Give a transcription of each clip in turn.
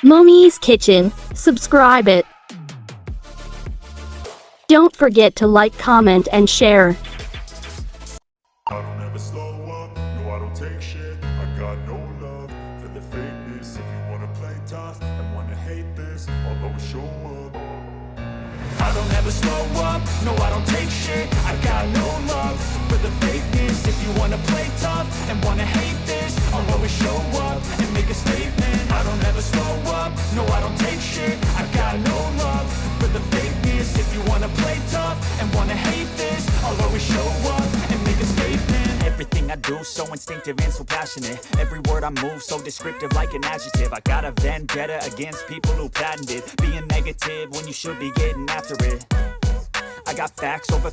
Mommy's Kitchen, subscribe it. Don't forget to like, comment, and share. I don't ever slow up, no I don't take shit. I got no love for the fakeness. If you wanna play tough and wanna hate this, I'll always show up. I don't ever slow up, no I don't take shit. I got no love for the fakeness. If you wanna play tough and wanna hate this, I'll always show up and make a statement. I don't ever slow up, no I don't take shit. I got no love for the fakeness. If you wanna play tough and wanna hate this, I'll always show up and make a statement. Everything I do so instinctive and so passionate. Every word I move so descriptive like an adjective. I got a vendetta against people who patented being negative when you should be getting after it. I got facts over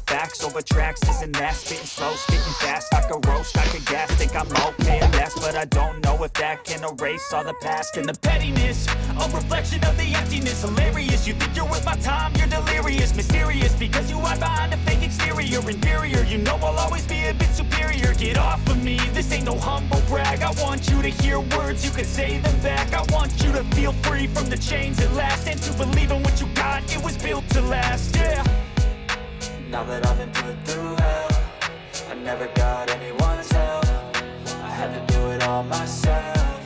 tracks, this and that. Spitting slow, spitting fast, I could roast, I could gas. Think I'm okay at last, but I don't know if that can erase all the past. And the pettiness, a reflection of the emptiness. Hilarious, you think you're worth my time, you're delirious. Mysterious, because you hide behind a fake exterior. Inferior, you know I'll always be a bit superior. Get off of me, this ain't no humble brag. I want you to hear words, you can say them back. I want you to feel free from the chains at last, and to believe in what you got, it was built to last, yeah. Now that I've been put through hell, I never got anyone's help. I had to do it all myself.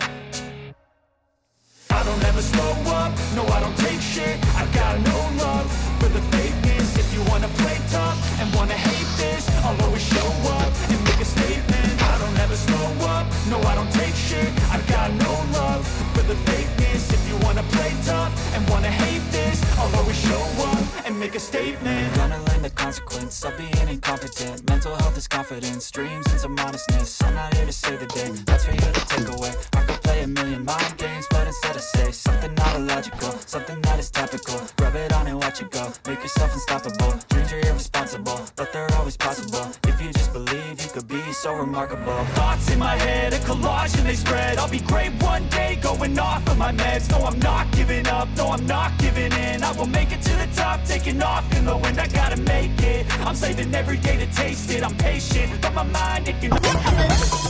I don't ever slow up, no I don't take shit. I got no love for the fakeness. If you wanna play tough and wanna hate this, I'll always show up and make a statement. I don't ever slow up, no I don't take shit. I got no love for the fakeness. If you wanna play tough and wanna hate this, I'll always show up and make a statement. Gonna learn the consequence of being incompetent. Mental health is confidence, dreams and some modestness. I'm not here to save the day, that's for you to take away. I could play a million mind games, but instead I say something not illogical, something that is topical. Rub it on and watch it go, make yourself unstoppable. Dreams are irresponsible, but they're always possible. If you just believe, you could be so remarkable. Thoughts in my head, a collage and they spread. I'll be great one day, going off of my meds. No, I'm not giving up, no, I'm not giving in. I will make it to the top, taking off in the wind. I gotta make it, I'm saving every day to taste it. I'm patient, but my mind, it can